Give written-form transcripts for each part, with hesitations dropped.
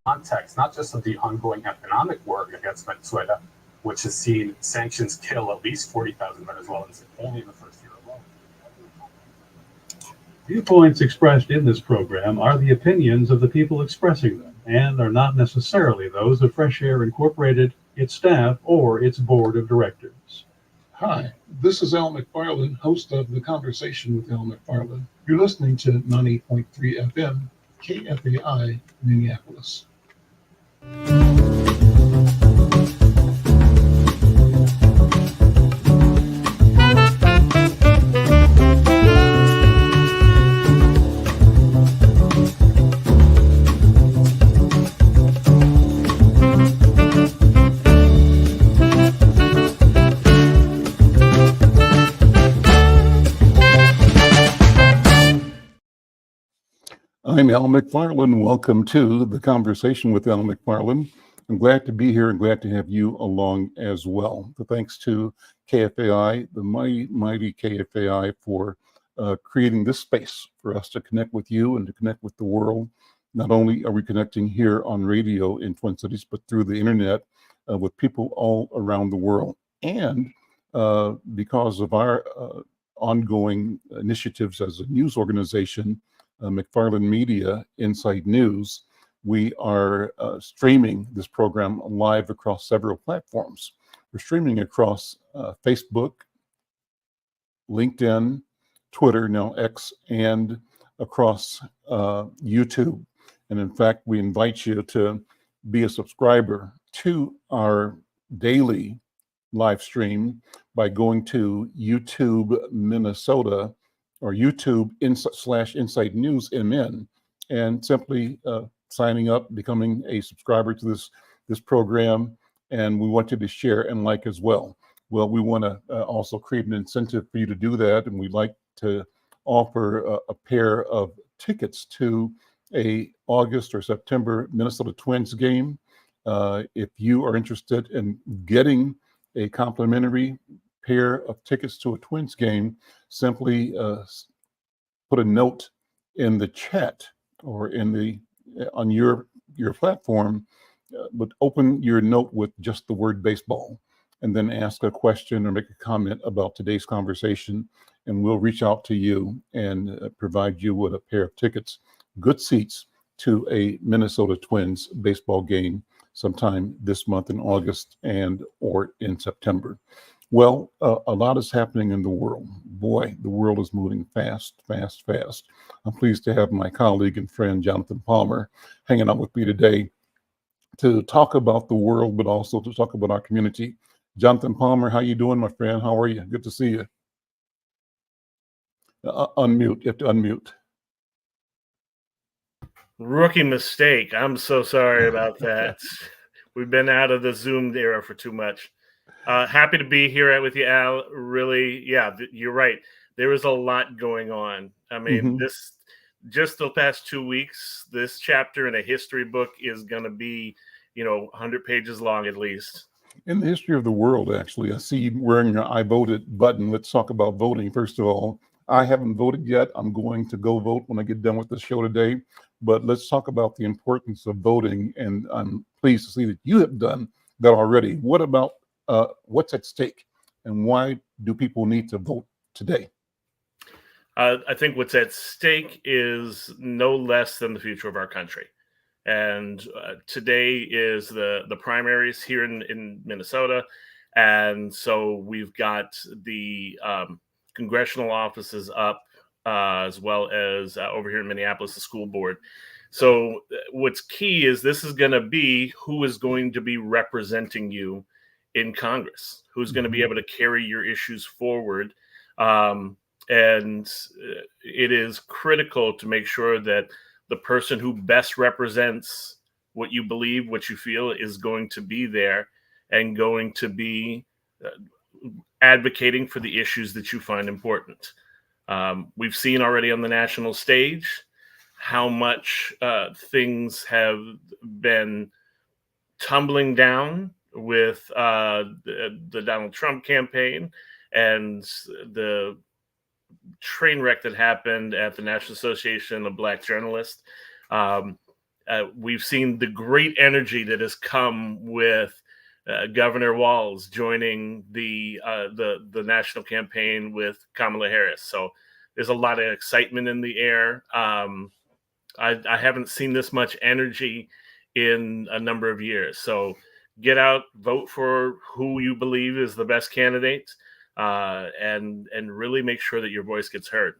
context, not just of the ongoing economic war against Venezuela, which has seen sanctions kill at least 40,000 Venezuelans only in the first year alone. Viewpoints expressed in this program are the opinions of the people expressing them and are not necessarily those of Fresh Air Incorporated, its staff, or its board of directors. Hi, this is Al McFarlane, host of the Conversation with Al McFarlane. You're listening to 90.3 FM, KFAI, Minneapolis. I'm Al McFarlane. Welcome to the Conversation with Al McFarlane. I'm glad to be here and glad to have you along as well. So thanks to KFAI, the mighty KFAI, for creating this space for us to connect with you and to connect with the world. Not only are we connecting here on radio in Twin Cities, but through the internet with people all around the world. And because of our ongoing initiatives as a news organization, McFarlane Media Inside News, we are streaming this program live across several platforms. We're streaming across Facebook, LinkedIn, Twitter, now X, and across YouTube. And in fact, we invite you to be a subscriber to our daily live stream by going to YouTube Minnesota or YouTube /Inside News MN, and simply signing up, becoming a subscriber to this program. And we want you to share and like as well. Well, we want to also create an incentive for you to do that, and we'd like to offer a pair of tickets to a August or September Minnesota Twins game. If you are interested in getting a complimentary pair of tickets to a Twins game, simply put a note in the chat or on your platform, but open your note with just the word baseball, and then ask a question or make a comment about today's conversation, and we'll reach out to you and provide you with a pair of tickets, good seats to a Minnesota Twins baseball game sometime this month in August or in September. Well, a lot is happening in the world. Boy, the world is moving fast, fast, fast. I'm pleased to have my colleague and friend, Jonathan Palmer, hanging out with me today to talk about the world, but also to talk about our community. Jonathan Palmer, how you doing, my friend? How are you? Good to see you. Unmute. You have to unmute. Rookie mistake. I'm so sorry about that. We've been out of the Zoom era for too much. Happy to be here with you, Al. Really, yeah, you're right. There is a lot going on. I mean, this just the past 2 weeks, this chapter in a history book is going to be, 100 pages long at least. In the history of the world, actually, I see you wearing your I voted button. Let's talk about voting. First of all, I haven't voted yet. I'm going to go vote when I get done with the show today. But let's talk about the importance of voting. And I'm pleased to see that you have done that already. What about what's at stake, and why do people need to vote today? I think what's at stake is no less than the future of our country. And today is the primaries here in Minnesota. And so we've got the congressional offices up, as well as over here in Minneapolis, the school board. So what's key is this is going to be who is going to be representing you in Congress, who's going to be able to carry your issues forward. And it is critical to make sure that the person who best represents what you believe, what you feel, is going to be there and going to be advocating for the issues that you find important. We've seen already on the national stage how much things have been tumbling down with the Donald Trump campaign and the train wreck that happened at the National Association of Black Journalists. we've seen the great energy that has come with Governor Walz joining the national campaign with Kamala Harris. So there's a lot of excitement in the air. I haven't seen this much energy in a number of years. So get out, vote for who you believe is the best candidate, and really make sure that your voice gets heard.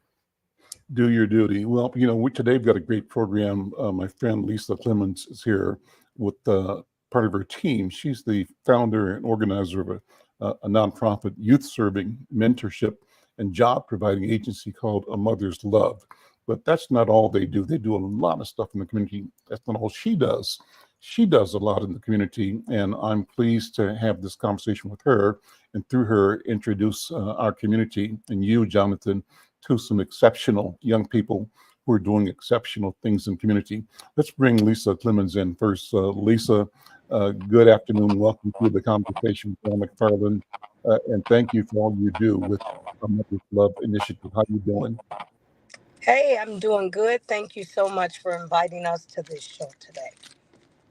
Do your duty. Well, today we've got a great program. My friend Lisa Clemens is here with part of her team. She's the founder and organizer of a nonprofit youth-serving mentorship and job-providing agency called A Mother's Love. But that's not all they do. They do a lot of stuff in the community. That's not all she does. She does a lot in the community, and I'm pleased to have this conversation with her, and through her introduce our community and you, Jonathan, to some exceptional young people who are doing exceptional things in community. Let's bring Lisa Clemens in first. Lisa, good afternoon. Welcome to the Conversation with Al McFarlane, and thank you for all you do with the Mother's Love Initiative. How you doing? Hey, I'm doing good. Thank you so much for inviting us to this show today.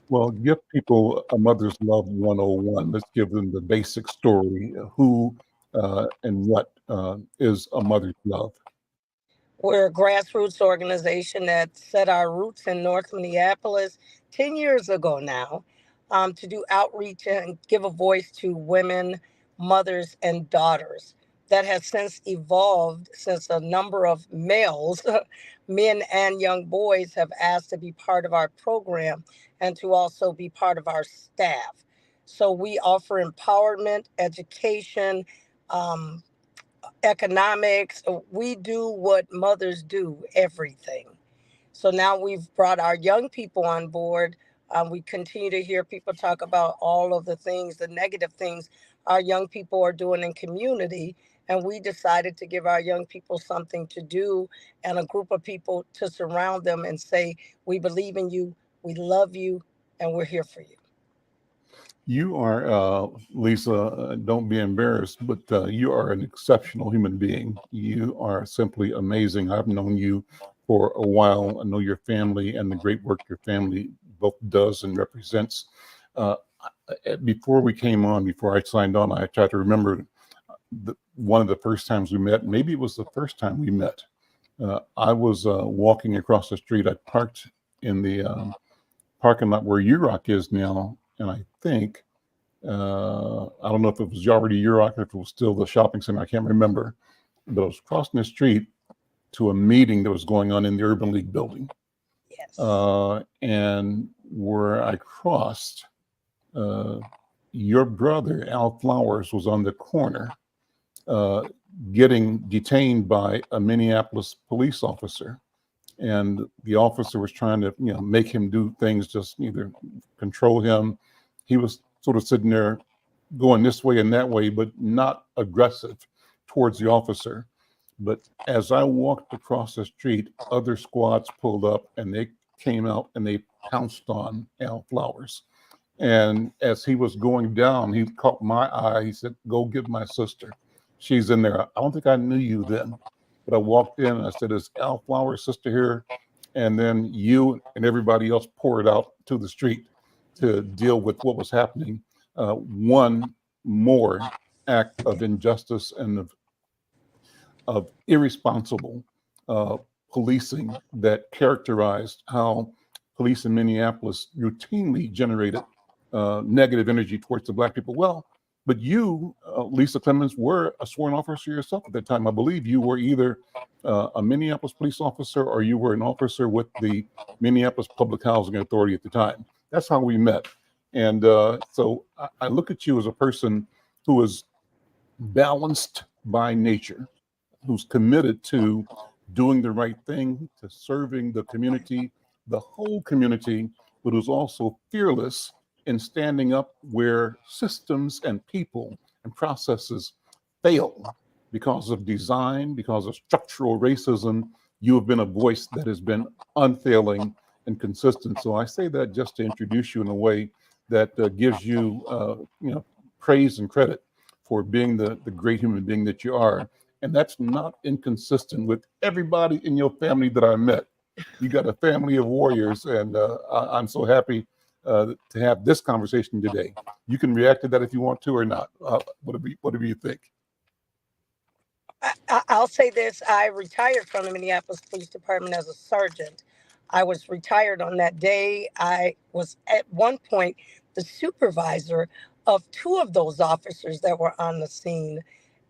Well, give people A Mother's Love 101. Let's give them the basic story. Who and what is A Mother's Love? We're a grassroots organization that set our roots in North Minneapolis 10 years ago now, to do outreach and give a voice to women, mothers, and daughters. That has since evolved since a number of males, men and young boys, have asked to be part of our program and to also be part of our staff. So we offer empowerment, education, um, economics. We do what mothers do, everything. So now we've brought our young people on board. We continue to hear people talk about all of the things, the negative things our young people are doing in community. And we decided to give our young people something to do and a group of people to surround them and say, we believe in you, we love you, and we're here for you. You are, Lisa, don't be embarrassed, but you are an exceptional human being. You are simply amazing. I've known you for a while. I know your family and the great work your family both does and represents. Before we came on, before I signed on, I tried to remember one of the first times we met. Maybe it was the first time we met. I was walking across the street. I parked in the parking lot where UROC is now. And I think, I don't know if it was already UROC or if it was still the shopping center. I can't remember. But I was crossing the street to a meeting that was going on in the Urban League building. Yes. And where I crossed, your brother, Al Flowers, was on the corner getting detained by a Minneapolis police officer. And the officer was trying to, make him do things, just either control him. He was sort of sitting there going this way and that way, but not aggressive towards the officer. But as I walked across the street, other squads pulled up and they came out and they pounced on Al Flowers. And as he was going down, he caught my eye. He said, "Go get my sister. She's in there." I don't think I knew you then. But I walked in and I said, "Is Al Flowers' sister here?" And then you and everybody else poured out to the street to deal with what was happening. One more act of injustice and of irresponsible policing that characterized how police in Minneapolis routinely generated negative energy towards the Black people. Well, but you, Lisa Clemens, were a sworn officer yourself at that time. I believe you were either a Minneapolis police officer or you were an officer with the Minneapolis Public Housing Authority at the time. That's how we met. And so I look at you as a person who is balanced by nature, who's committed to doing the right thing, to serving the community, the whole community, but who's also fearless in standing up where systems and people and processes fail because of design, because of structural racism. You have been a voice that has been unfailing and consistent. So I say that just to introduce you in a way that gives you, praise and credit for being the great human being that you are. And that's not inconsistent with everybody in your family that I met. You got a family of warriors, and I'm so happy to have this conversation today. You can react to that if you want to or not. Whatever you think. I'll say this. I retired from the Minneapolis Police Department as a sergeant. I was retired on that day. I was at one point the supervisor of two of those officers that were on the scene.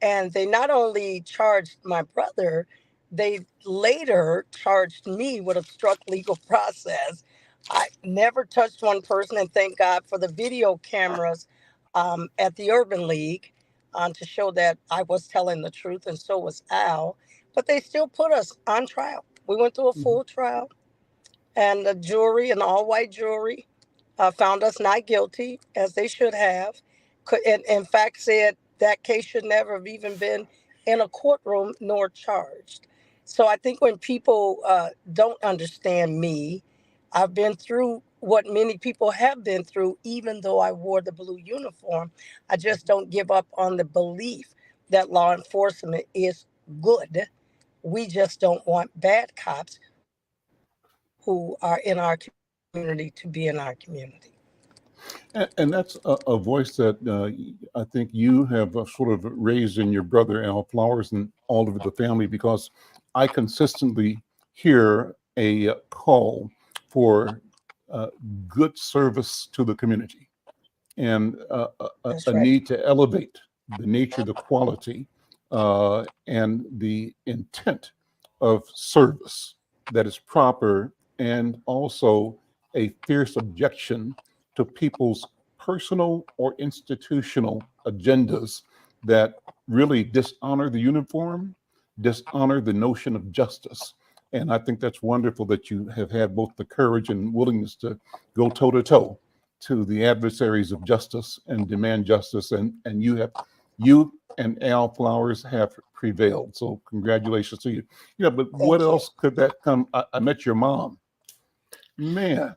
And they not only charged my brother, they later charged me with obstruct legal process. I never touched one person, and thank God for the video cameras at the Urban League to show that I was telling the truth, and so was Al. But they still put us on trial. We went through a full trial, and the jury, an all-white jury, found us not guilty, as they should have. And in fact, said that case should never have even been in a courtroom nor charged. So I think when people don't understand me, I've been through what many people have been through, even though I wore the blue uniform. I just don't give up on the belief that law enforcement is good. We just don't want bad cops who are in our community to be in our community. And that's a voice that I think you have sort of raised in your brother Al Flowers and all of the family, because I consistently hear a call for good service to the community, and a need to elevate the nature, the quality, and the intent of service that is proper, and also a fierce objection to people's personal or institutional agendas that really dishonor the uniform, dishonor the notion of justice. And I think that's wonderful that you have had both the courage and willingness to go toe to toe to the adversaries of justice and demand justice. And you and Al Flowers have prevailed. So congratulations to you. Yeah, but what else could that come? I met your mom. Man,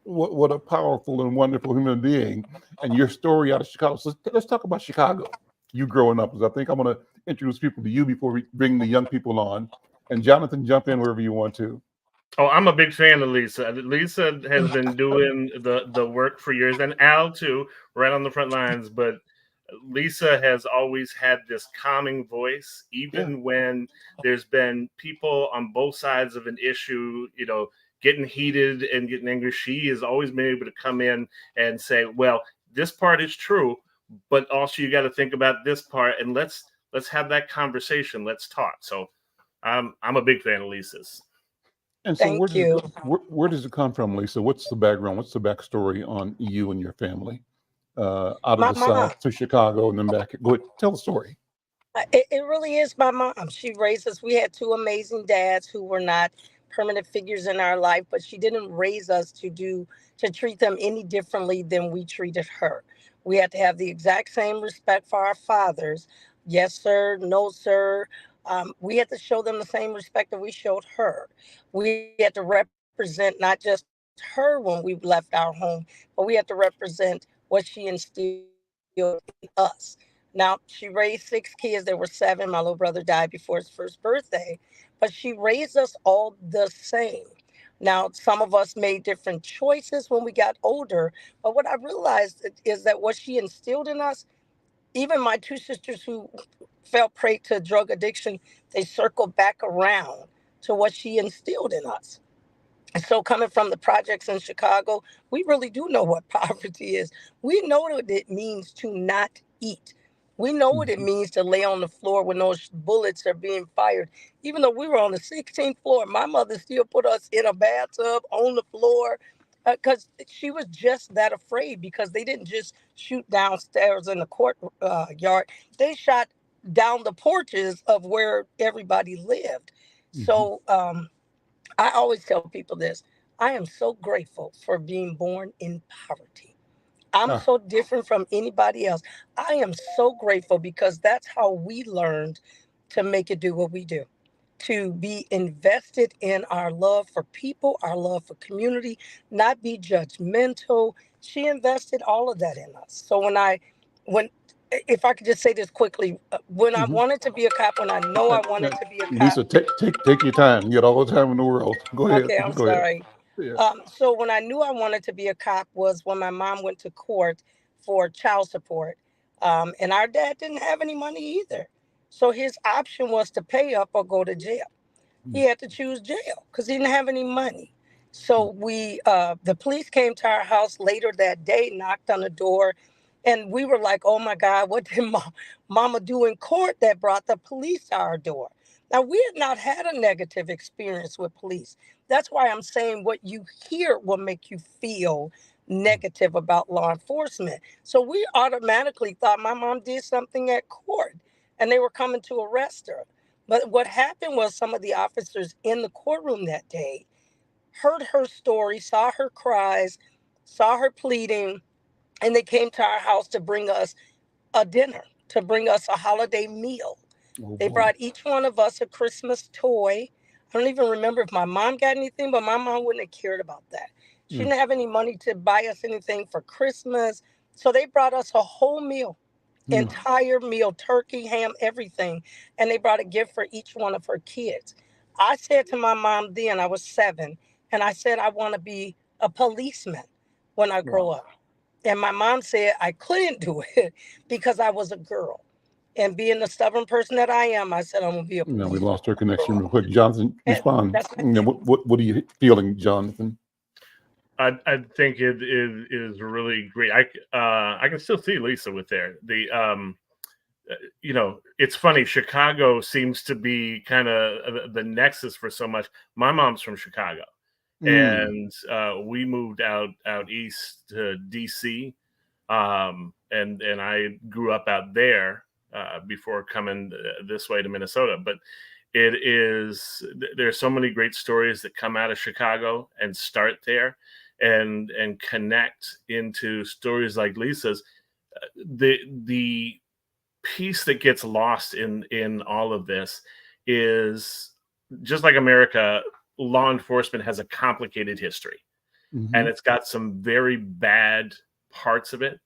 what a powerful and wonderful human being. And your story out of Chicago. So let's talk about Chicago. You growing up, because I think I'm going to introduce people to you before we bring the young people on. And Jonathan, jump in wherever you want to. Oh, I'm a big fan of Lisa. Lisa has been doing the work for years, and Al too, right on the front lines. But Lisa has always had this calming voice, even when there's been people on both sides of an issue, getting heated and getting angry. She has always been able to come in and say, well, this part is true, but also you got to think about this part, and let's have that conversation. Let's talk. So I'm a big fan of Lisa's. And so where does it come from, Lisa? What's the background? What's the backstory on you and your family? Out of the South to Chicago and then back. Go ahead, tell the story. It really is my mom. She raised us. We had two amazing dads who were not permanent figures in our life, but she didn't raise us to treat them any differently than we treated her. We had to have the exact same respect for our fathers. Yes, sir. No, sir. We had to show them the same respect that we showed her. We had to represent not just her when we left our home, but we had to represent what she instilled in us. Now, she raised 6 kids. There were 7. My little brother died before his first birthday, but she raised us all the same. Now, some of us made different choices when we got older, but what I realized is that what she instilled in us, even my 2 sisters who fell prey to drug addiction, they circled back around to what she instilled in us. And so coming from the projects in Chicago, we really do know what poverty is. We know what it means to not eat. We know what it means to lay on the floor when those bullets are being fired. Even though we were on the 16th floor, my mother still put us in a bathtub on the floor because she was just that afraid, because they didn't just shoot downstairs in the courtyard. They shot down the porches of where everybody lived. So I always tell people this. I am so grateful for being born in poverty. I'm so different from anybody else. I am so grateful because that's how we learned to make it do what we do, to be invested in our love for people, our love for community, not be judgmental. She invested all of that in us. So when if I could just say this quickly, when I Mhm. wanted to be a cop, when I know I wanted to be a cop. Lisa, take your time. You got all the time in the world. Go ahead. Okay, I'm Go ahead. sorry. Yeah. So when I knew I wanted to be a cop was when my mom went to court for child support. And our dad didn't have any money either. So his option was to pay up or go to jail. He had to choose jail because he didn't have any money. So the police came to our house later that day, knocked on the door, and we were like, "Oh my God, what did Mama do in court that brought the police to our door?" Now we had not had a negative experience with police. That's why I'm saying what you hear will make you feel negative about law enforcement. So we automatically thought my mom did something at court, and they were coming to arrest her. But what happened was some of the officers in the courtroom that day heard her story, saw her cries, saw her pleading, and they came to our house to bring us a dinner, to bring us a holiday meal. Oh, They boy. brought each one of us a Christmas toy. I don't even remember if my mom got anything, but my mom wouldn't have cared about that. She didn't have any money to buy us anything for Christmas. So they brought us a whole meal, entire meal, turkey, ham, everything. And they brought a gift for each one of her kids. I said to my mom then, I was 7, and I said, I want to be a policeman when I grow up. And my mom said I couldn't do it because I was a girl. And being the stubborn person that I am, I said I'm gonna be a No, we policeman. lost our connection real quick. Jonathan, And respond. that's You know, what are you feeling, Jonathan? I think it is really great. I can still see Lisa with there. You know, it's funny. Chicago seems to be kind of the nexus for so much. My mom's from Chicago, and we moved out east to DC, and I grew up out there before coming this way to Minnesota. But there's so many great stories that come out of Chicago and start there, and connect into stories like Lisa's. The piece that gets lost in all of this is, just like America, law enforcement has a complicated history, and it's got some very bad parts of it,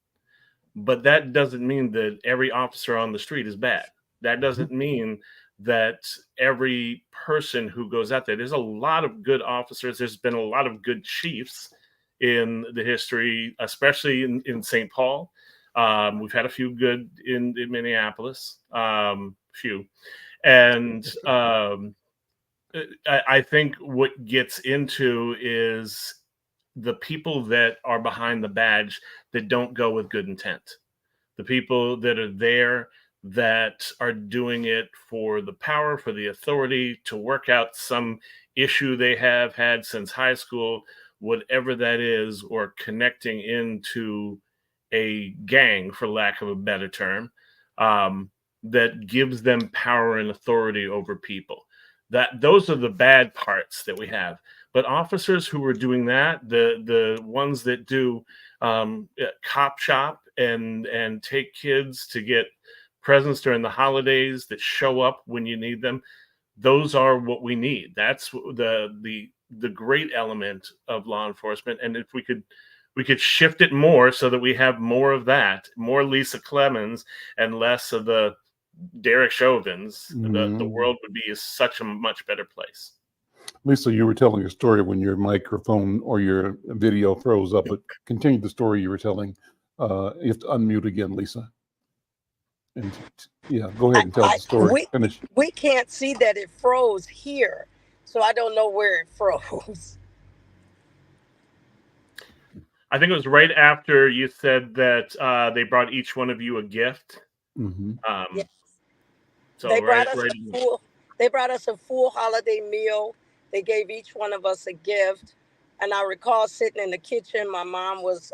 but that doesn't mean that every officer on the street is bad. That doesn't mean that every person who goes out there's a lot of good officers. There's been a lot of good chiefs in the history, especially in St. Paul. We've had a few good in Minneapolis, few. And I think what gets into is the people that are behind the badge that don't go with good intent. The people that are there that are doing it for the power, for the authority, to work out some issue they have had since high school, whatever that is, or connecting into a gang, for lack of a better term, that gives them power and authority over people. Those are the bad parts that we have. But officers who are doing that, the ones that do cop shop and take kids to get presents during the holidays, that show up when you need them, those are what we need. That's the great element of law enforcement. And if we could shift it more so that we have more of that, more Lisa Clemens and less of the Derek Chauvins, the world would be such a much better place. Lisa, you were telling a story when your microphone or your video froze up, but continue the story you were telling. You have to unmute again, Lisa. And yeah, go ahead and tell the story. Finish. We can't see that it froze here, so I don't know where it froze. I think it was right after you said that they brought each one of you a gift. Yes. So They brought us a full holiday meal. They gave each one of us a gift. And I recall sitting in the kitchen, my mom was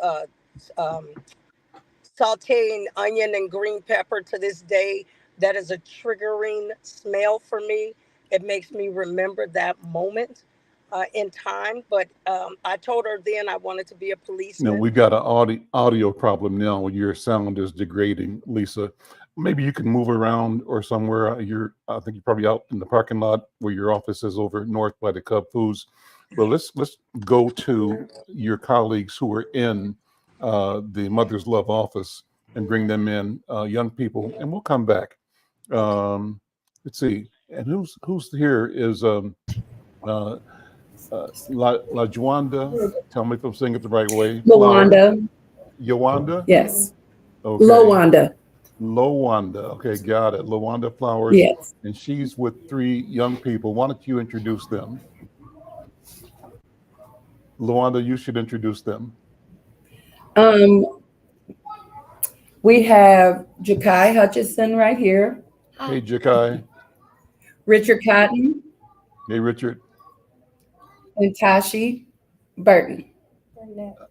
sauteing onion and green pepper. To this day, that is a triggering smell for me. It makes me remember that moment in time. But I told her then I wanted to be a policeman. No, we've got an audio problem now. Your sound is degrading, Lisa. Maybe you can move around or somewhere. I think you're probably out in the parking lot where your office is over north by the Cub Foods. Well, let's go to your colleagues who are in the Mother's Love office and bring them in, young people, and we'll come back. Let's see, and who's here is La Juanda. Tell me if I'm saying it the right way. Lawanda. Yawanda? Yes. Okay. Lawanda. Lawanda. Okay, got it. Lawanda Flowers. Yes. And she's with 3 young people. Why don't you introduce them? Lawanda, you should introduce them. We have Jakai Hutchison right here. Hey, Jakai. Richard Cotton Hey, Richard. and Tashi Burton.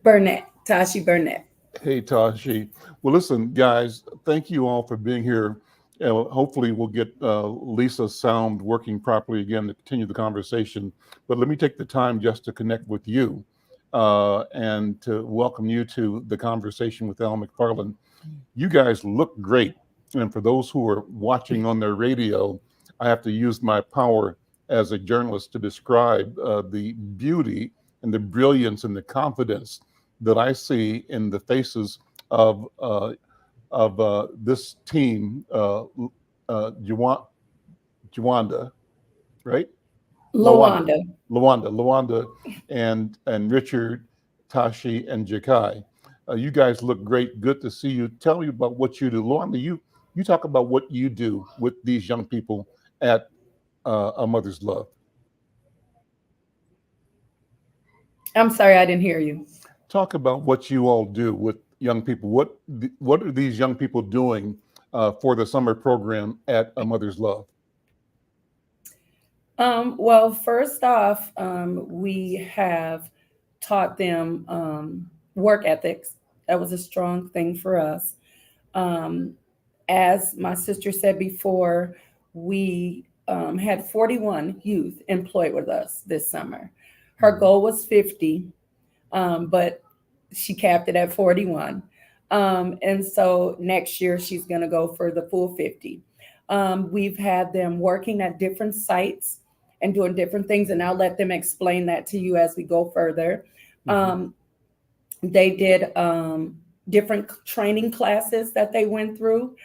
Burnett. Tashi Burnett. Hey, Tashi. Well, listen, guys, thank you all for being here. Hopefully we'll get Lisa's sound working properly again to continue the conversation. But let me take the time just to connect with you and to welcome you to the Conversation with Al McFarlane. You guys look great. And for those who are watching on their radio, I have to use my power as a journalist to describe the beauty and the brilliance and the confidence that I see in the faces of this team, Juwanda, right? Lawanda, and Richard, Tashi, and Jakai. You guys look great. Good to see you. Tell me about what you do. Lawanda, you talk about what you do with these young people at A Mother's Love. I'm sorry, I didn't hear you. Talk about what you all do with young people. What are these young people doing for the summer program at A Mother's Love? Well, first off, we have taught them work ethics. That was a strong thing for us. As my sister said before, we had 41 youth employed with us this summer. Her goal was 50, but she capped it at 41. And so next year she's going to go for the full 50. We've had them working at different sites and doing different things, and I'll let them explain that to you as we go further. They did different training classes that they went through.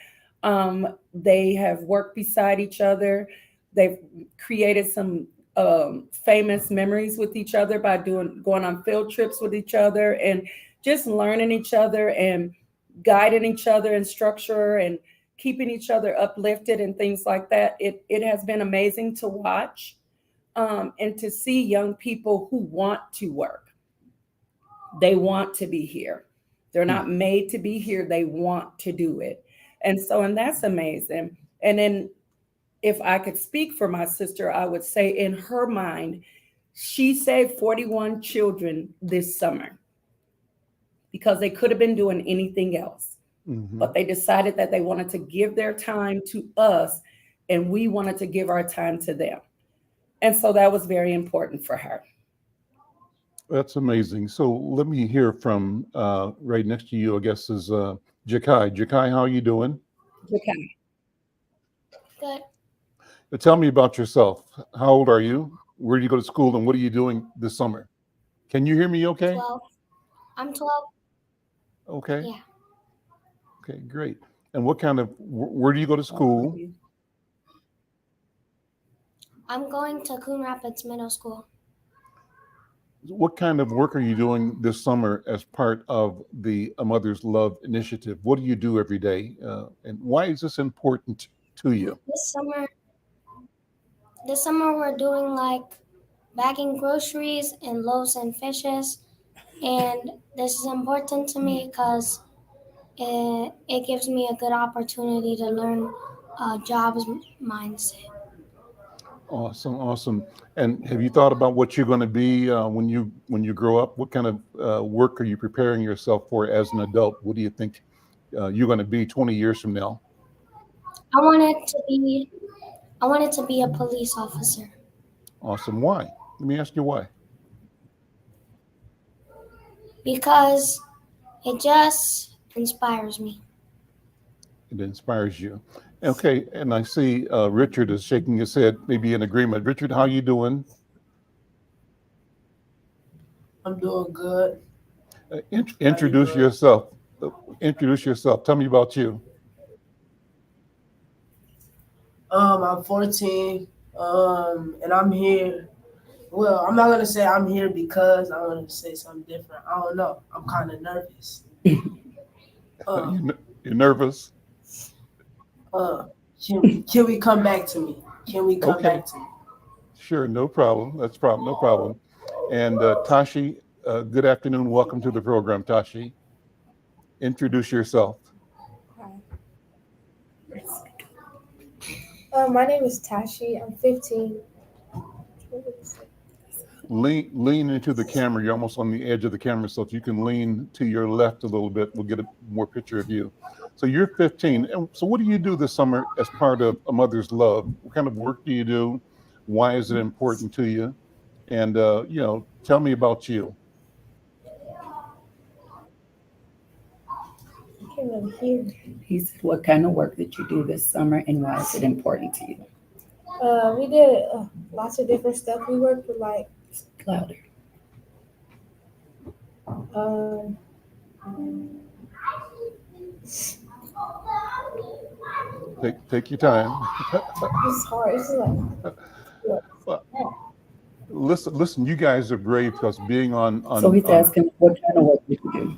They have worked beside each other. They've created some famous memories with each other by going on field trips with each other and just learning each other and guiding each other in structure and keeping each other uplifted and things like that. It has been amazing to watch and to see young people who want to work. They want to be here. They're not made to be here. They want to do it. And that's amazing. And then if I could speak for my sister, I would say in her mind, she saved 41 children this summer because they could have been doing anything else. But they decided that they wanted to give their time to us and we wanted to give our time to them. And so that was very important for her. That's amazing. So let me hear from right next to you, I guess, is Jakai. Jakai, how are you doing? Okay. Good. Tell me about yourself. How old are you? Where do you go to school and what are you doing this summer? Can you hear me okay? 12. I'm 12. Okay. Yeah. Okay, great. And where do you go to school? I'm going to Coon Rapids Middle School. What kind of work are you doing this summer as part of the A Mother's Love initiative? What do you do every day? And why is this important to you? This summer we're doing like bagging groceries and loaves and fishes. And this is important to me because it gives me a good opportunity to learn a job's mindset. Awesome. And have you thought about what you're going to be when you grow up? What kind of work are you preparing yourself for as an adult? What do you think you're going to be 20 years from now? I wanted to be a police officer. Awesome. Why? Let me ask you why. Because it just inspires me. It inspires you. Okay, and I see Richard is shaking his head, maybe in agreement. Richard, how you doing? I'm doing good. Introduce yourself. introduce yourself. Tell me about you. I'm 14, and I'm here. Well, I'm not gonna say I'm here because I'm gonna say something different. I don't know. I'm kind of nervous. You're nervous? Can we come back to me? Can we come Okay. back to me? Sure, no problem. No problem. And Tashi, good afternoon. Welcome to the program, Tashi. Introduce yourself. Hi. My name is Tashi. I'm 15. Lean into the camera. You're almost on the edge of the camera, so if you can lean to your left a little bit, we'll get a more picture of you. So you're 15. And so what do you do this summer as part of A Mother's Love? What kind of work do you do? Why is it important to you? And, tell me about you. I can't really hear. He said, what kind of work did you do this summer and why is it important to you? We did lots of different stuff. We worked with Louder. Take your time. It's hard. It's Listen, you guys are brave because being on So he's asking what kind of work did you do?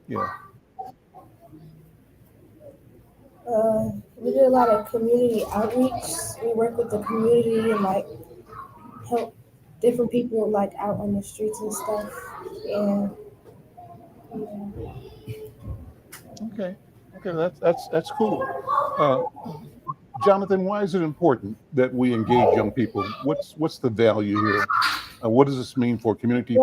Yeah. We did a lot of community outreach. We work with the community and help different people out on the streets and stuff. And Okay, that's cool. Jonathan, why is it important that we engage young people? What's the value here? What does this mean for community?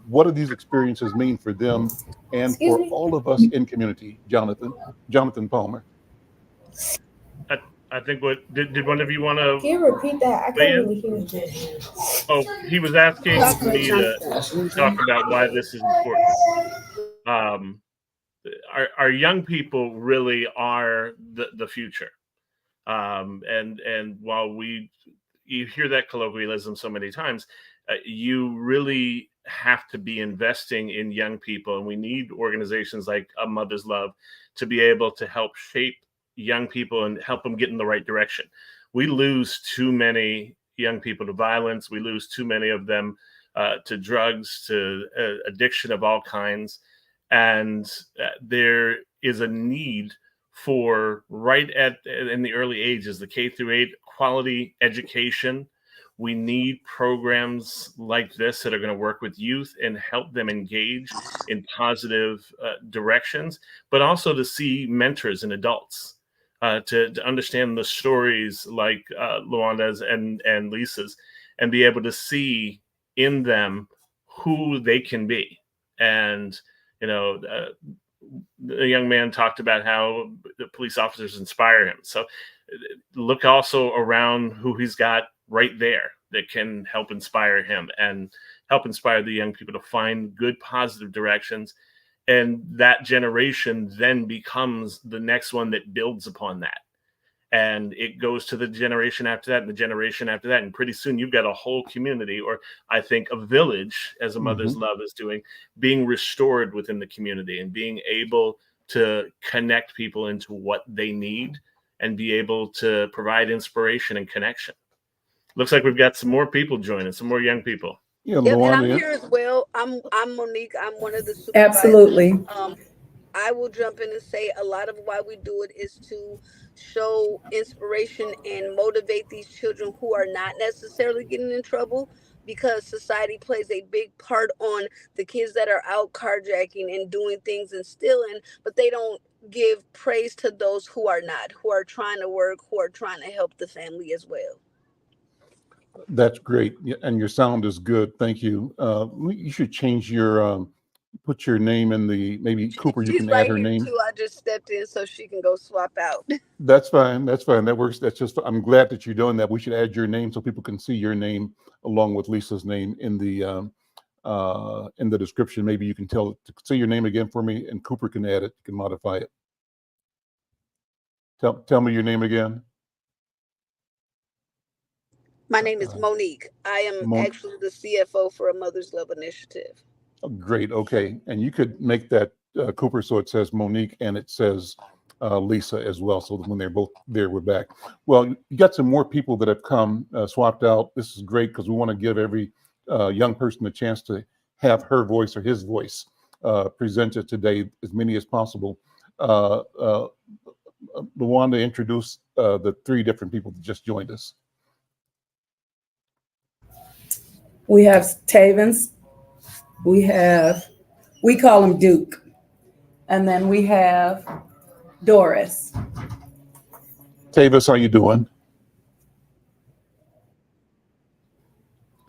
What do these experiences mean for them and for all of us in community? Jonathan Palmer. I think did one of you want to? Can you repeat that? I can't really hear you. Oh, he was asking me to talk about why this is important. Our young people really are the future. And while you hear that colloquialism so many times, you really have to be investing in young people, and we need organizations like A Mother's Love to be able to help shape young people and help them get in the right direction. We lose too many young people to violence. We lose too many of them to drugs, to addiction of all kinds. And there is a need for in the early ages, the K-8 quality education. We need programs like this that are going to work with youth and help them engage in positive directions, but also to see mentors and adults to understand the stories like Luanda's and Lisa's, and be able to see in them who they can be. And the young man talked about how the police officers inspire him. So look also around who he's got right there that can help inspire him and help inspire the young people to find good, positive directions. And that generation then becomes the next one that builds upon that. And it goes to the generation after that and the generation after that. And pretty soon you've got a whole community, or I think a village, as A Mother's Love is doing, being restored within the community and being able to connect people into what they need and be able to provide inspiration and connection. Looks like we've got some more people joining, some more young people. Yeah, Yep, and I'm here as well. I'm Monique. I'm one of the supervisors. Absolutely. I will jump in and say a lot of why we do it is to show inspiration and motivate these children who are not necessarily getting in trouble, because society plays a big part on the kids that are out carjacking and doing things and stealing, but they don't give praise to those who are not, who are trying to work, who are trying to help the family as well. That's great. And your sound is good. Thank you. You should change your, put your name in maybe Cooper, you can add her name. Too. I just stepped in so she can go swap out. That's fine. That works. I'm glad that you're doing that. We should add your name so people can see your name along with Lisa's name in the description. Maybe you can say your name again for me, and Cooper can add it. You can modify it. Tell me your name again. My name is Monique. I am actually the CFO for A Mother's Love Initiative. Oh, great. Okay. And you could make that Cooper, so it says Monique and it says Lisa as well. So when they're both there, we're back. Well, you got some more people that have come swapped out. This is great because we want to give every young person a chance to have her voice or his voice presented today, as many as possible. Luanda, introduce the three different people that just joined us. We have Tavens. We call him Duke. And then we have Doris. Tavis, how you doing?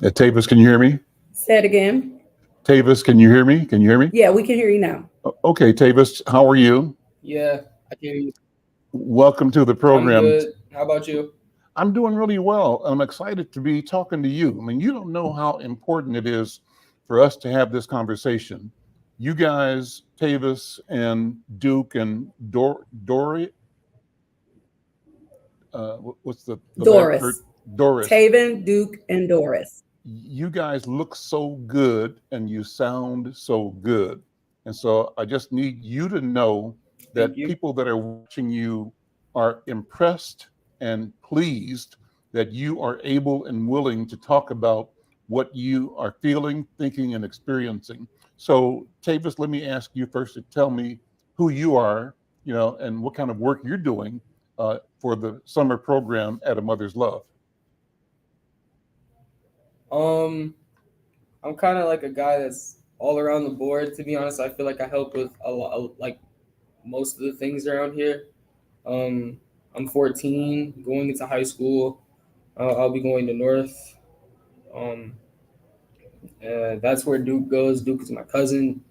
Tavis, can you hear me? Say it again. Tavis, can you hear me? Can you hear me? Yeah, we can hear you now. Okay, Tavis, how are you? Yeah, I can hear you. Welcome to the program. I'm good. How about you? I'm doing really well. I'm excited to be talking to you. I mean, you don't know how important it is for us to have this conversation. You guys, Tavis and Duke and Dory, what's the Doris. Doris. Taven, Duke, and Doris. You guys look so good and you sound so good. And so I just need you to know that people that are watching you are impressed and pleased that you are able and willing to talk about what you are feeling, thinking, and experiencing. So, Tavis, let me ask you first to tell me who you are, and what kind of work you're doing for the summer program at A Mother's Love. I'm kind of like a guy that's all around the board. To be honest, I feel like I help with a lot, like most of the things around here. I'm 14, going into high school. I'll be going to North. That's where Duke goes. Duke is my cousin,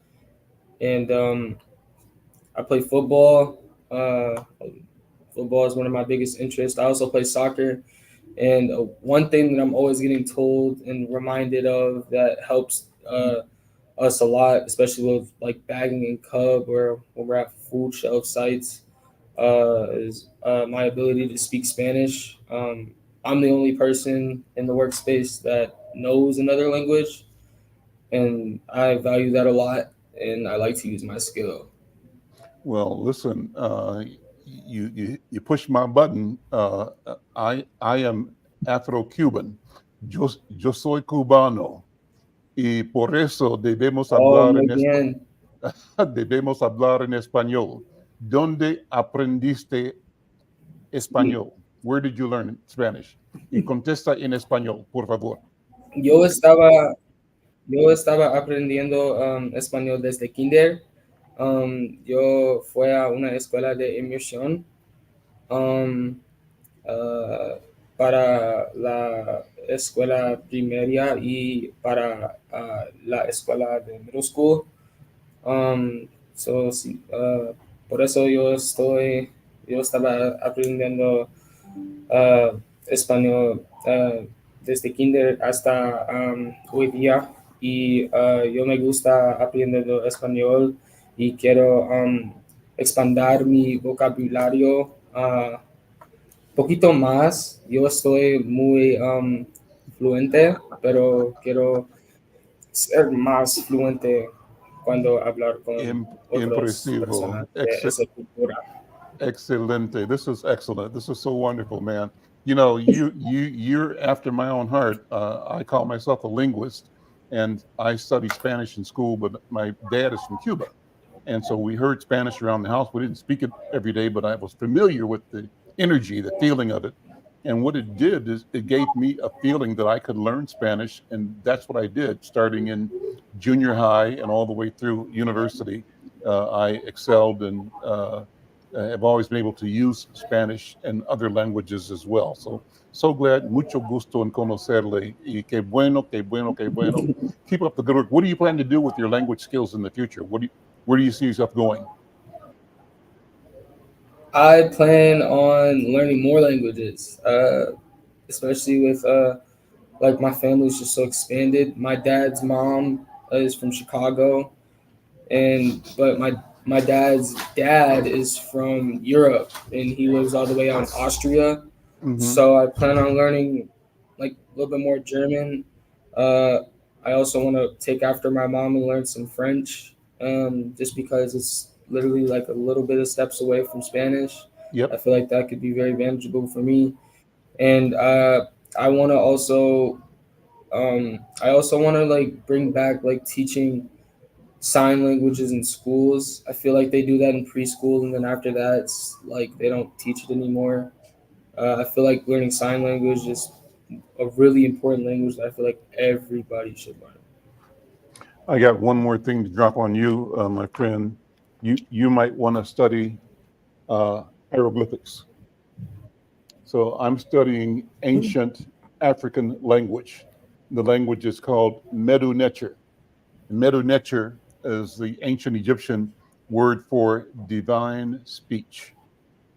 and I play football. Football is one of my biggest interests. I also play soccer. And one thing that I'm always getting told and reminded of that helps us a lot, especially with like bagging and Cub or when we're at food shelf sites, is my ability to speak Spanish. I'm the only person in the workspace that knows another language, and I value that a lot, and I like to use my skill. Well, listen, you push my button. I am Afro-Cuban. Yo soy cubano y por eso debemos hablar en español. ¿Dónde aprendiste español? Where did you learn Spanish? Y contesta en español, por favor. Yo estaba aprendiendo español desde kinder. Yo fui a una escuela de inmersión para la escuela primaria y para la escuela de middle school. Por eso yo estaba aprendiendo español desde kinder hasta hoy día, y yo me gusta aprendiendo español y quiero expandir mi vocabulario poquito más. Yo estoy muy fluente, pero quiero ser más fluente cuando hablar con otras personas de esa cultura. Excelente. This is excellent. This is so wonderful, man. You're after my own heart. I call myself a linguist, and I studied Spanish in school, but my dad is from Cuba. And so we heard Spanish around the house. We didn't speak it every day, but I was familiar with the energy, the feeling of it. And what it did is it gave me a feeling that I could learn Spanish. And that's what I did, starting in junior high and all the way through university. I excelled and have always been able to use Spanish and other languages as well. So glad, mucho gusto en conocerle. Y qué bueno, qué bueno, qué bueno. Keep up the good work. What do you plan to do with your language skills in the future? Where do you see yourself going? I plan on learning more languages, especially with like my family's just so expanded. My dad's mom is from Chicago, but my dad's dad is from Europe, and he lives all the way out in Austria. Mm-hmm. So I plan on learning like a little bit more German. I also want to take after my mom and learn some French. just because it's literally like a little bit of steps away from Spanish. Yep. I feel like that could be very manageable for me. And I want to also, I also want to like bring back like teaching sign languages in schools. I feel like they do that in preschool, and then after that, it's like they don't teach it anymore. I feel like learning sign language is a really important language that I feel like everybody should learn. I got one more thing to drop on you, my friend. You might want to study hieroglyphics. So I'm studying ancient African language. The language is called Medu Neter. Medu Neter is the ancient Egyptian word for divine speech.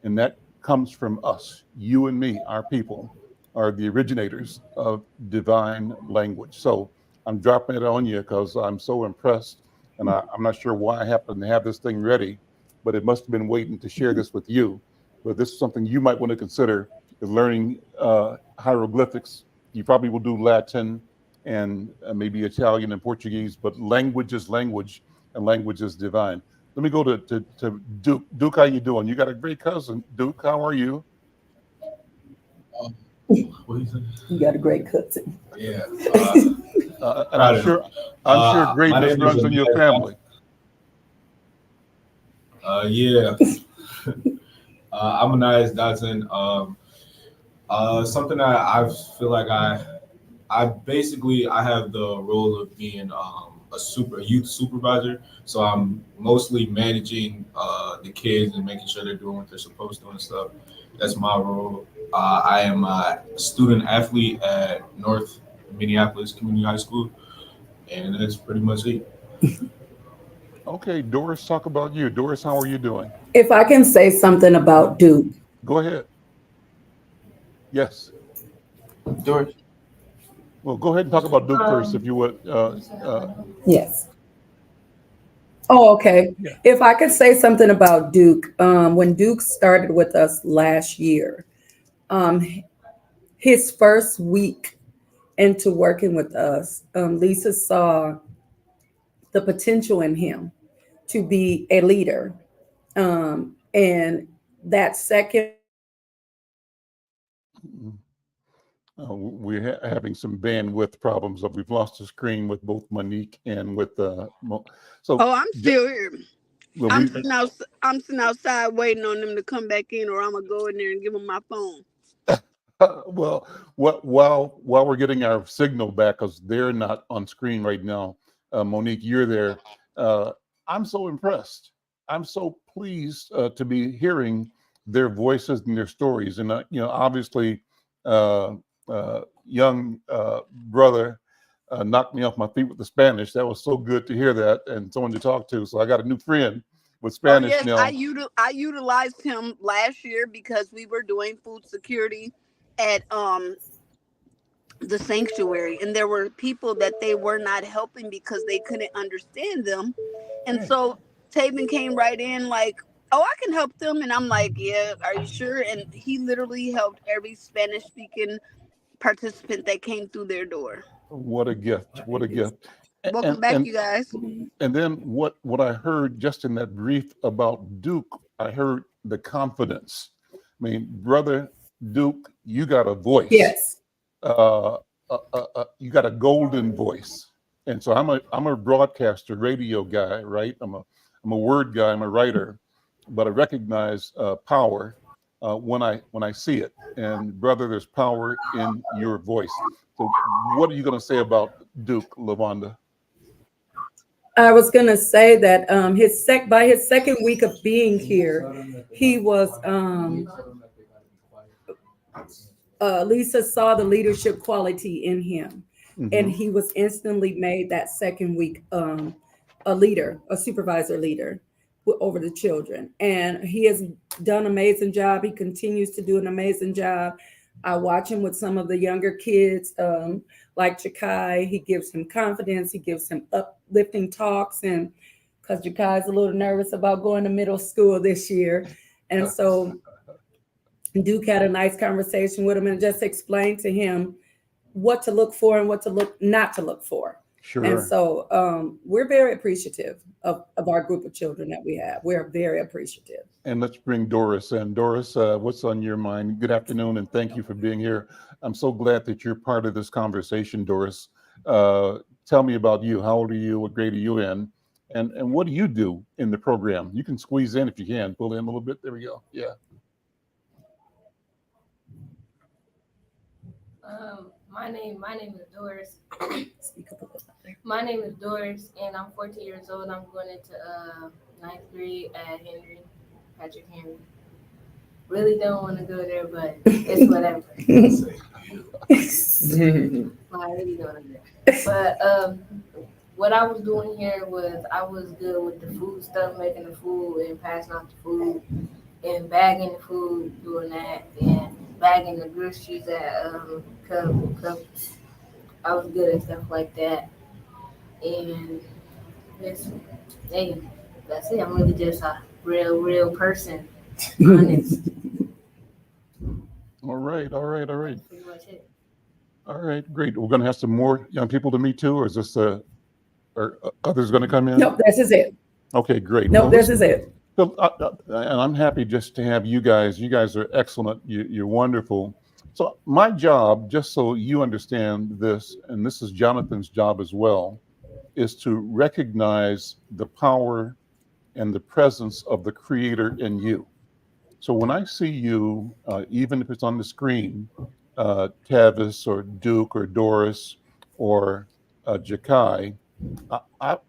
And that comes from us, you and me, our people are the originators of divine language. So I'm dropping it on you because I'm so impressed. And I'm not sure why I happen to have this thing ready, but it must have been waiting to share this with you. But this is something you might want to consider, is learning hieroglyphics. You probably will do Latin and maybe Italian and Portuguese, but language is language and language is divine. Let me go to Duke. Duke, how you doing? You got a great cousin. Duke, how are you? What you say? You got a great cousin. Yeah. And I'm sure greatness runs in your family. Yeah. I'm a nice Dotson. Something that I feel like I basically I have the role of being a youth supervisor. So I'm mostly managing the kids and making sure they're doing what they're supposed to and stuff. That's my role. I am a student athlete at North Minneapolis Community High School, and that's pretty much it. Okay, Doris, talk about you. Doris, how are you doing? If I can say something about Duke. Go ahead. Yes. Doris. Well, go ahead and talk about Duke first, if you would. Yes. Oh, okay. Yeah. If I could say something about Duke, when Duke started with us last year, his first week into working with us, Lisa saw the potential in him to be a leader. And that second. We're having some bandwidth problems. We've lost the screen with both Monique and with so. Oh, I'm still here. Well, I'm sitting outside waiting on them to come back in, or I'm gonna go in there and give them my phone. Well, while we're getting our signal back, because they're not on screen right now, Monique, you're there. I'm so impressed. I'm so pleased to be hearing their voices and their stories. And obviously, young brother knocked me off my feet with the Spanish. That was so good to hear that and someone to talk to. So I got a new friend with Spanish now. I utilized him last year because we were doing food security at the sanctuary, and there were people that they were not helping because they couldn't understand them. And so Taven came right in like, oh, I can help them. And I'm like, yeah, are you sure? And he literally helped every Spanish speaking participant that came through their door. What a gift. What a gift. Welcome back, you guys. And then what I heard just in that brief about Duke, I heard the confidence. I mean, brother Duke, you got a voice. Yes. You got a golden voice. And so I'm a broadcaster, radio guy, right? I'm a word guy, I'm a writer, but I recognize power when I see it. And brother, there's power in your voice. So what are you going to say about Duke, LaVonda? I was going to say that by his second week of being here, he was Lisa saw the leadership quality in him, and he was instantly made that second week a leader, a supervisor leader over the children. And he has done an amazing job. He continues to do an amazing job. I watch him with some of the younger kids, like Jakai. He gives him confidence. He gives him uplifting talks, and because Jakai is a little nervous about going to middle school this year. And so Duke had a nice conversation with him and just explained to him what to look for and what to not to look for. Sure. And so we're very appreciative of our group of children that we have. We're very appreciative. And let's bring Doris in. Doris, what's on your mind? Good afternoon, and thank you for being here. I'm so glad that you're part of this conversation, Doris. Tell me about you. How old are you? What grade are you in? And what do you do in the program? You can squeeze in if you can. Pull in a little bit. There we go. Yeah. My name is Doris. My name is Doris, and I'm 14 years old. I'm going into ninth grade at Patrick Henry. Really don't want to go there, but it's whatever. I really don't want to go there. But what I was doing here was I was good with the food stuff, making the food and passing out the food and bagging the food, doing that, and bagging the groceries at Cub. I was good at stuff like that. And that's it. I'm really just a real person. Honest. All right. Pretty much it. All right, great. We're going to have some more young people to meet too, or is this are others going to come in? Nope, this is it. Okay, great. Nope, this is it. So, and I'm happy just to have you guys. You guys are excellent. You're wonderful. So my job, just so you understand this, and this is Jonathan's job as well, is to recognize the power and the presence of the Creator in you. So when I see you, even if it's on the screen, Tavis or Duke or Doris or Jakai,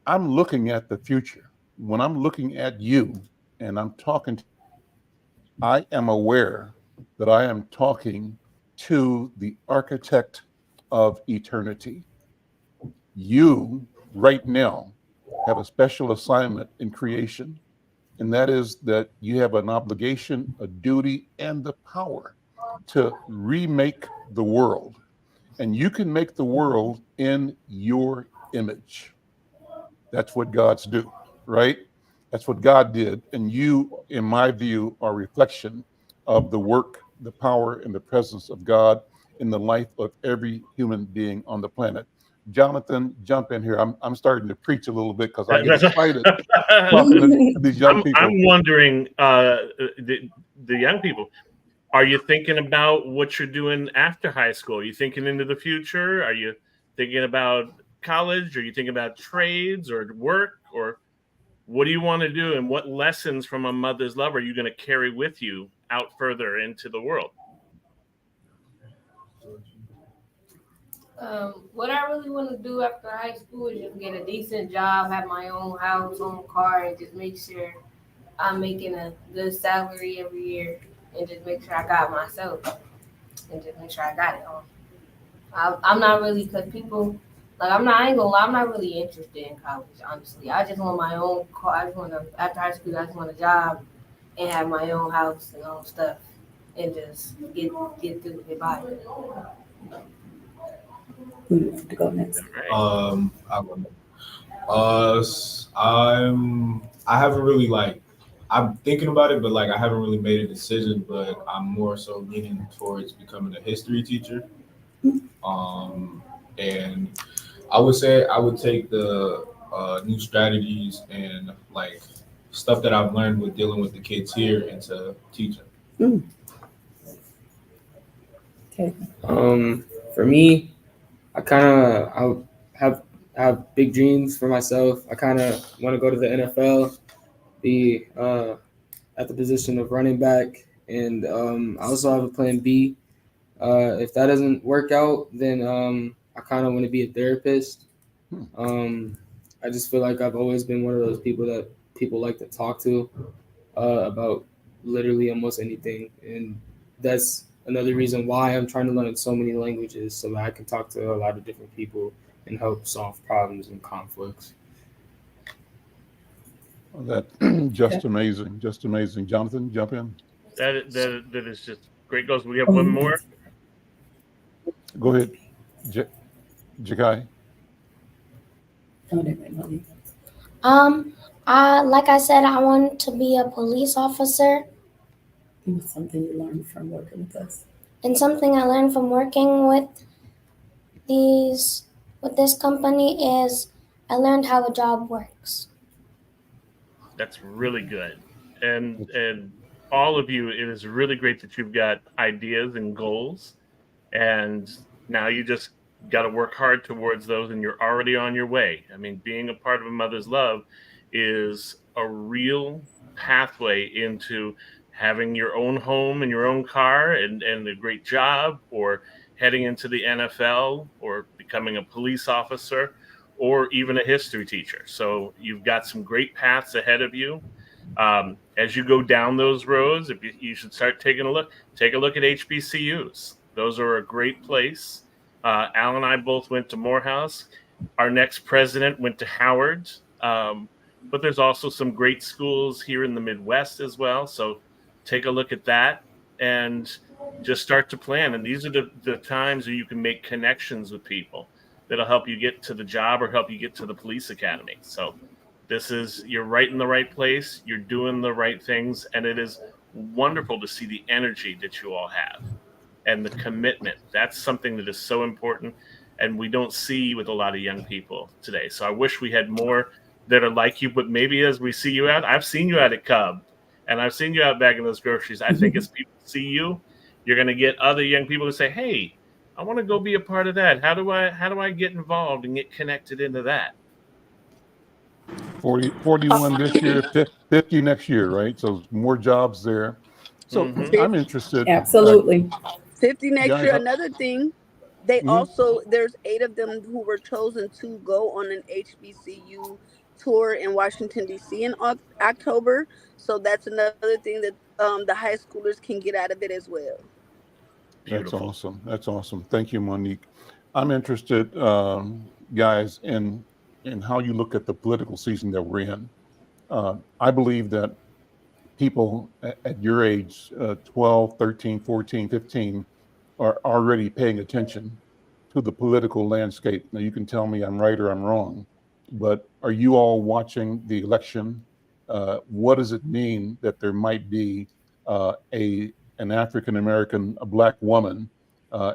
I'm looking at the future. When I'm looking at you and I'm talking, I am aware that I am talking to the architect of eternity. You, right now, have a special assignment in creation, and that is that you have an obligation, a duty, and the power to remake the world. And you can make the world in your image. That's what God's do, right? That's what God did. And you, in my view, are a reflection of the work, the power, and the presence of God in the life of every human being on the planet. Jonathan, jump in here. I'm starting to preach a little bit because I get excited talking to these young people. I'm wondering, the young people, are you thinking about what you're doing after high school? Are you thinking into the future? Are you thinking about college? Are you thinking about trades or work? Or what do you want to do? And what lessons from a mother's love are you going to carry with you out further into the world? What I really want to do after high school is just get a decent job, have my own house, own car, and just make sure I'm making a good salary every year, and just make sure I got myself, and just make sure I got it all. I'm not really, because people, like, I ain't gonna lie, I'm not really interested in college, honestly. I just want my own car. I just want to, after high school, I just want a job and have my own house and own stuff, and just get through it by it. Who have to go next? I haven't really, like, I'm thinking about it, but like I haven't really made a decision, but I'm more so leaning towards becoming a history teacher. And I would say I would take the new strategies and like stuff that I've learned with dealing with the kids here into teaching. Okay. For me, I have big dreams for myself. I kind of want to go to the NFL, be at the position of running back, and I also have a plan B. If that doesn't work out, then I kind of want to be a therapist. I just feel like I've always been one of those people that people like to talk to about literally almost anything, and that's another reason why I'm trying to learn so many languages so that I can talk to a lot of different people and help solve problems and conflicts. That just amazing, just amazing. Jonathan, jump in. That is just great. Goes. We have one more. Go ahead, Jakai. Like I said, I want to be a police officer. Something you learned from working with us. And something I learned from working with these with this company is I learned how a job works. That's really good. And all of you, it is really great that you've got ideas and goals, and now you just got to work hard towards those, and you're already on your way. I mean, being a part of a mother's love is a real pathway into having your own home and your own car and a great job, or heading into the NFL, or becoming a police officer, or even a history teacher. So you've got some great paths ahead of you. As you go down those roads, if you should start taking a look, take a look at HBCUs. Those are a great place. Al and I both went to Morehouse. Our next president went to Howard. But there's also some great schools here in the Midwest as well. So take a look at that and just start to plan. And these are the times where you can make connections with people that'll help you get to the job or help you get to the police academy. So you're right in the right place. You're doing the right things. And it is wonderful to see the energy that you all have and the commitment. That's something that is so important. And we don't see with a lot of young people today. So I wish we had more that are like you, but maybe as we see you out, I've seen you out at Cub and I've seen you out back in those groceries. I think as people see you, you're going to get other young people to say, hey, I want to go be a part of that. How do I get involved and get connected into that? 41 this year, 50 next year, right? So more jobs there. So I'm interested. Absolutely. 50 next guys, year. Another thing, they also, there's 8 of them who were chosen to go on an HBCU tour in Washington, D.C. in October. So that's another thing that the high schoolers can get out of it as well. That's awesome. That's awesome. Thank you, Monique. I'm interested, guys, in how you look at the political season that we're in. I believe that people at your age, 12, 13, 14, 15, are already paying attention to the political landscape. Now, you can tell me I'm right or I'm wrong, but are you all watching the election? What does it mean that there might be an African-American, a Black woman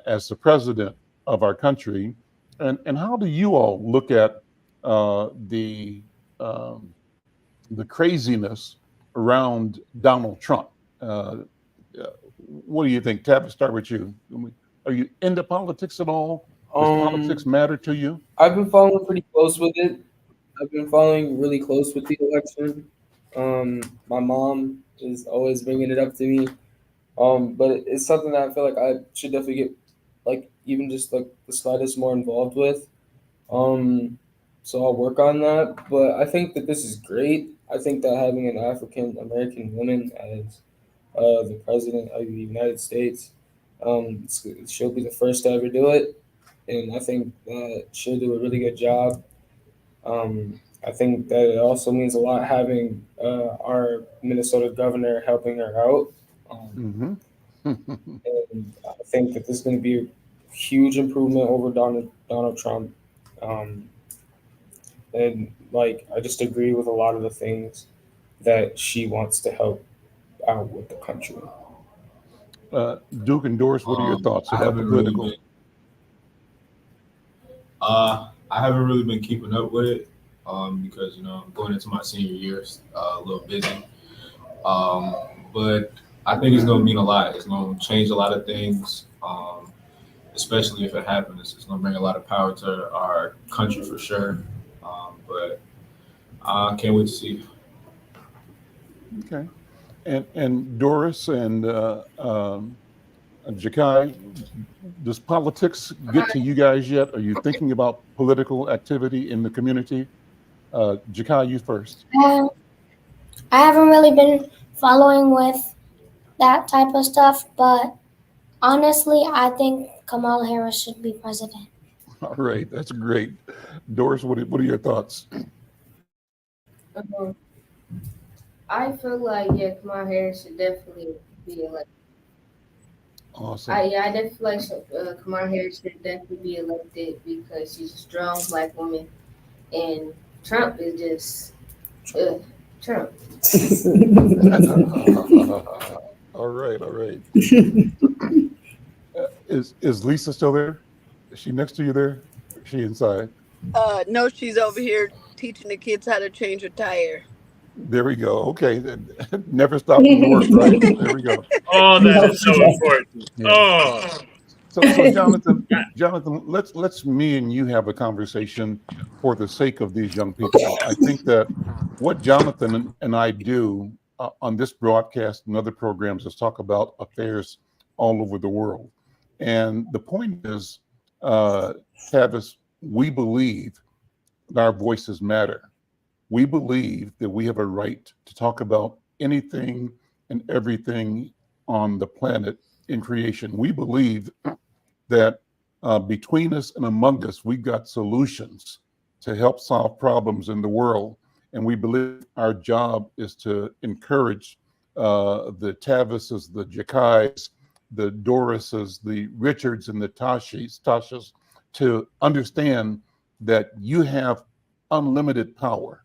as the president of our country? And how do you all look at the craziness around Donald Trump? What do you think? Tab, start with you. Are you into politics at all? Does politics matter to you? I've been following pretty close with it. I've been following really close with the election. My mom is always bringing it up to me. But it's something that I feel like I should definitely get, like, even just like the slightest more involved with. So I'll work on that. But I think that this is great. I think that having an African American woman as the president of the United States, she'll be the first to ever do it, and I think that she'll do a really good job. I think that it also means a lot having our Minnesota governor helping her out. And I think that this is going to be a huge improvement over Donald Trump. And like, I just agree with a lot of the things that she wants to help out with the country. Duke and Doris, what are your thoughts about the political? I haven't really been keeping up with it because, you know, I'm going into my senior year, a little busy. But I think it's going to mean a lot. It's going to change a lot of things, especially if it happens. It's going to bring a lot of power to our country for sure. But I can't wait to see. Okay. And Doris and Jakai, does politics get to you guys yet? Are you thinking about political activity in the community? Jakai, you first. I haven't really been following with that type of stuff, but honestly, I think Kamala Harris should be president. All right, that's great. Doris, what are your thoughts? I feel like, yeah, Kamala Harris should definitely be elected. Awesome. I definitely feel like Kamala Harris should definitely be elected because she's a strong Black woman, and Trump is just Trump. All right. Is Lisa still there? Is she next to you there? she inside? No, she's over here teaching the kids how to change a tire. There we go. Okay. Never stopping to work, right? There we go. Oh, that No, is so important. Yeah. Oh, So Jonathan, let's me and you have a conversation for the sake of these young people. I think that what Jonathan and I do on this broadcast and other programs is talk about affairs all over the world. And the point is, Tavis, we believe that our voices matter. We believe that we have a right to talk about anything and everything on the planet in creation. We believe that between us and among us, we've got solutions to help solve problems in the world. And we believe our job is to encourage the Tavises, the Jakais, the Dorises, the Richards, and the Tashas to understand that you have unlimited power,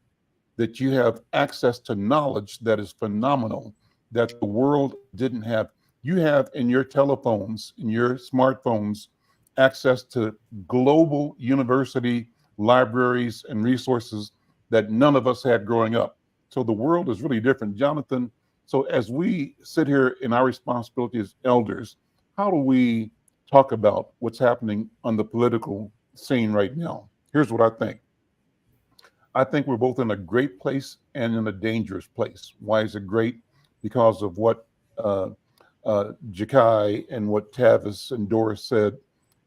that you have access to knowledge that is phenomenal, that the world didn't have. You have in your telephones, in your smartphones, access to global university libraries and resources that none of us had growing up. So the world is really different. Jonathan, so as we sit here in our responsibility as elders, how do we talk about what's happening on the political scene right now? Here's what I think. I think we're both in a great place and in a dangerous place. Why is it great? Because of what Jakai and what Tavis and Doris said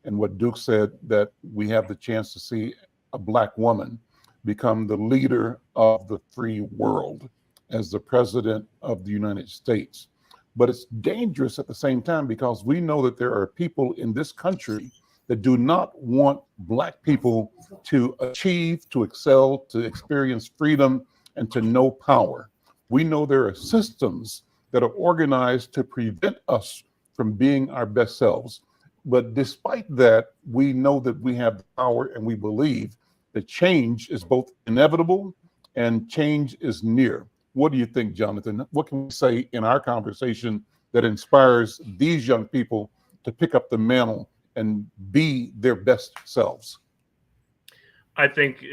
and what Duke said, that we have the chance to see a Black woman become the leader of the free world as the president of the United States. But it's dangerous at the same time because we know that there are people in this country that do not want Black people to achieve, to excel, to experience freedom, and to know power. We know there are systems that are organized to prevent us from being our best selves. But despite that, we know that we have the power, and we believe that change is both inevitable and change is near. What do you think, Jonathan? What can we say in our conversation that inspires these young people to pick up the mantle and be their best selves? I think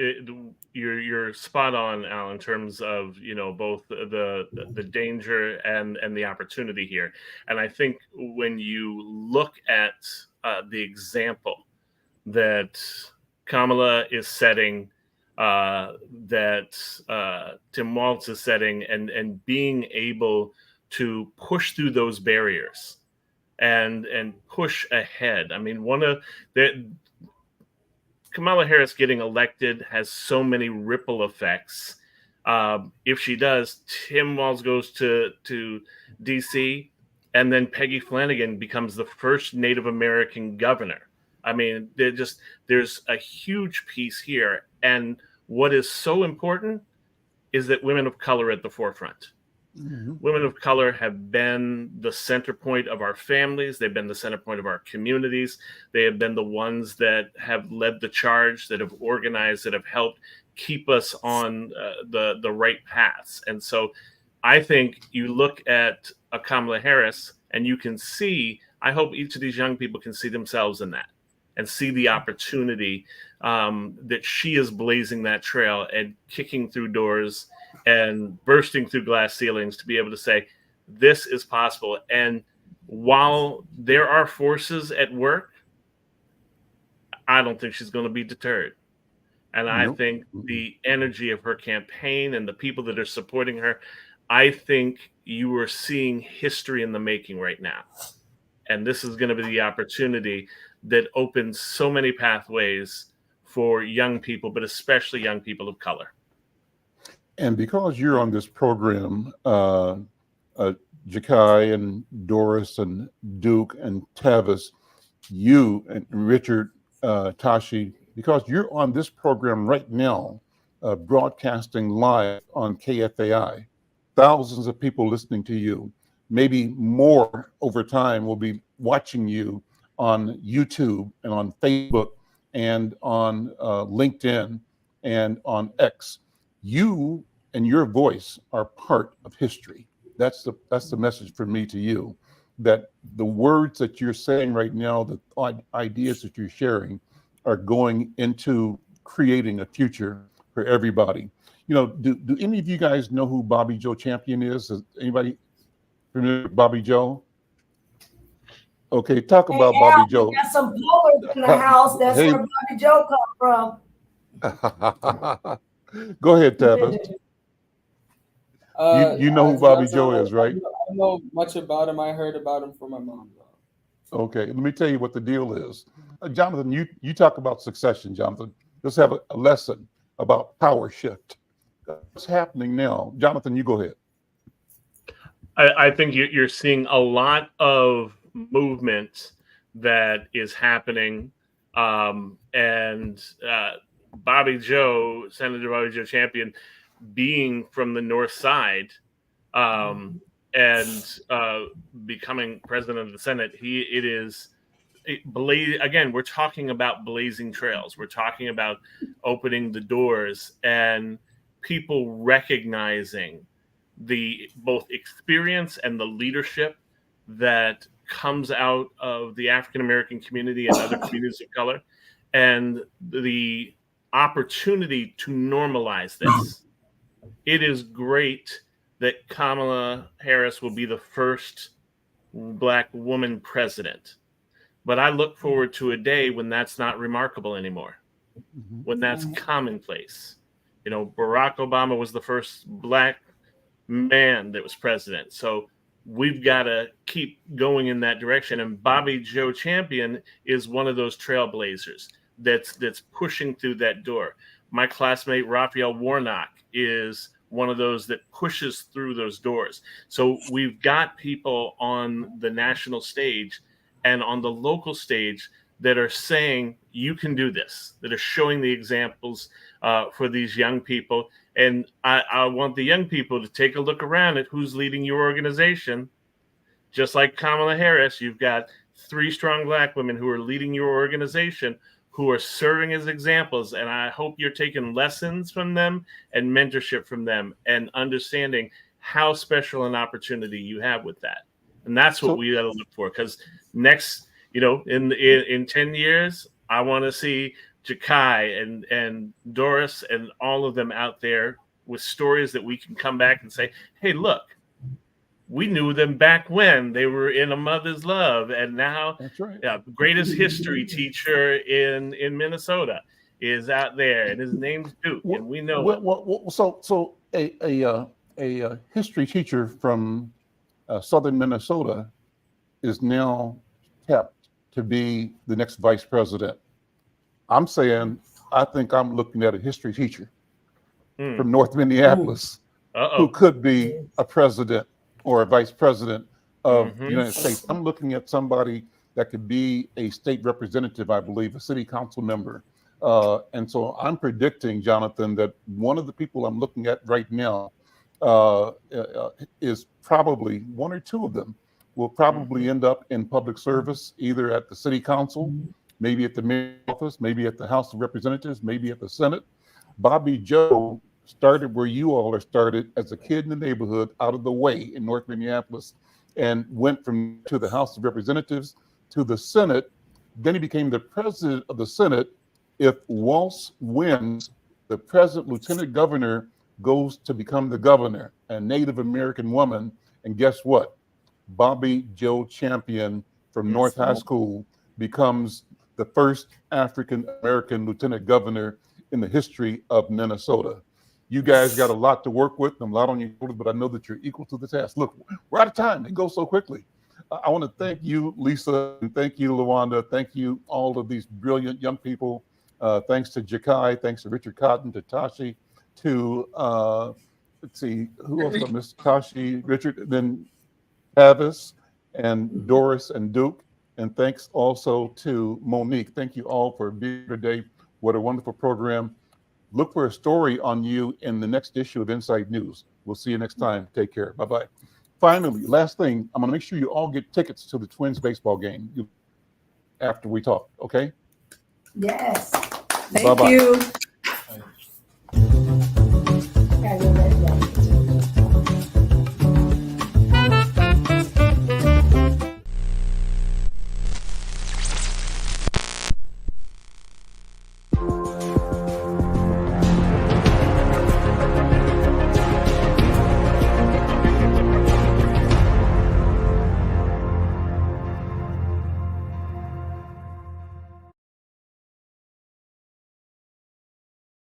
you're spot on, Al, in terms of both the danger and the opportunity here. And I think when you look at the example that Kamala is setting, that Tim Walz is setting, and being able to push through those barriers and push ahead. I mean, Kamala Harris getting elected has so many ripple effects. If she does, Tim Walz goes to DC, and then Peggy Flanagan becomes the first Native American governor. I mean, there's a huge piece here. And what is so important is that women of color are at the forefront. Mm-hmm. Women of color have been the center point of our families. They've been the center point of our communities. They have been the ones that have led the charge, that have organized, that have helped keep us on the right paths. And so I think you look at a Kamala Harris and you can see, I hope each of these young people can see themselves in that and see the opportunity that she is blazing that trail and kicking through doors and bursting through glass ceilings to be able to say, this is possible. And while there are forces at work, I don't think she's going to be deterred. And I think the energy of her campaign and the people that are supporting her, I think you are seeing history in the making right now. And this is going to be the opportunity that opens so many pathways for young people, but especially young people of color. And because you're on this program, Jakai and Doris and Duke and Tavis, you and Richard, Tashi, because you're on this program right now, broadcasting live on KFAI, thousands of people listening to you, maybe more over time will be watching you on YouTube and on Facebook and on LinkedIn and on X. You and your voice are part of history. That's the message from me to you, that the words that you're saying right now, the ideas that you're sharing are going into creating a future for everybody. You know, do any of you guys know who Bobby Joe Champion is? Is anybody familiar with Bobby Joe? Okay, talk Hey, about Al, Bobby we Joe. got some blowers in the house. That's Hey. where Bobby Joe come from. Go ahead, Tavis. You know who Bobby Joe is, right? I don't know much about him. I heard about him from my mom. Okay, let me tell you what the deal is. Jonathan, you talk about succession, Jonathan. Let's have a lesson about power shift. What's happening now? Jonathan, you go ahead. I think you're seeing a lot of movement that is happening. And Bobby Joe, Senator Bobby Joe Champion, being from the North Side and becoming president of the Senate, again, we're talking about blazing trails. We're talking about opening the doors and people recognizing the both experience and the leadership that comes out of the African American community and other communities of color, and the opportunity to normalize this. It is great that Kamala Harris will be the first Black woman president. But I look forward to a day when that's not remarkable anymore, when that's commonplace. You know, Barack Obama was the first Black man that was president. So we've got to keep going in that direction. And Bobby Joe Champion is one of those trailblazers that's pushing through that door. My classmate Raphael Warnock is one of those that pushes through those doors. So we've got people on the national stage and on the local stage that are saying, you can do this, that are showing the examples for these young people. And I want the young people to take a look around at who's leading your organization. Just like Kamala Harris, you've got 3 strong Black women who are leading your organization, who are serving as examples. And I hope you're taking lessons from them and mentorship from them and understanding how special an opportunity you have with that. And that's what we got to look for. Because next, you know, in 10 years, I want to see Jakai and Doris and all of them out there with stories that we can come back and say, hey, look, we knew them back when they were in A Mother's Love. And now, that's right. Greatest history teacher in Minnesota is out there, and his name's Duke, and we know him. So a history teacher from southern Minnesota is now tapped to be the next vice president. I'm saying, I think I'm looking at a history teacher from North Minneapolis who could be a president or a vice president of the United States. I'm looking at somebody that could be a state representative, I believe, a city council member. And so I'm predicting, Jonathan, that one of the people I'm looking at right now is probably one or two of them will probably end up in public service, either at the city council, maybe at the mayor's office, maybe at the House of Representatives, maybe at the Senate. Bobby Joe started where you all are started as a kid in the neighborhood, out of the way in North Minneapolis, and went from to the House of Representatives to the Senate. Then he became the president of the Senate. If Walz wins, the president lieutenant governor goes to become the governor, a Native American woman. And guess what? Bobby Joe Champion from North High School becomes the first African American lieutenant governor in the history of Minnesota. You guys got a lot to work with, a lot on your shoulders, but I know that you're equal to the task. Look, we're out of time. It goes so quickly. I want to thank you, Lisa, and thank you, Lawanda. Thank you, all of these brilliant young people. Thanks to Jakai, thanks to Richard Cotton, to Tashi, to, let's see, who else I missed? Tashi, Richard, then Tavis, and Doris, and Duke. And thanks also to Monique. Thank you all for being here today. What a wonderful program. Look for a story on you in the next issue of Inside News. We'll see you next time. Take care. Bye-bye. Finally, last thing, I'm going to make sure you all get tickets to the Twins baseball game after we talk, okay? Yes. Thank you.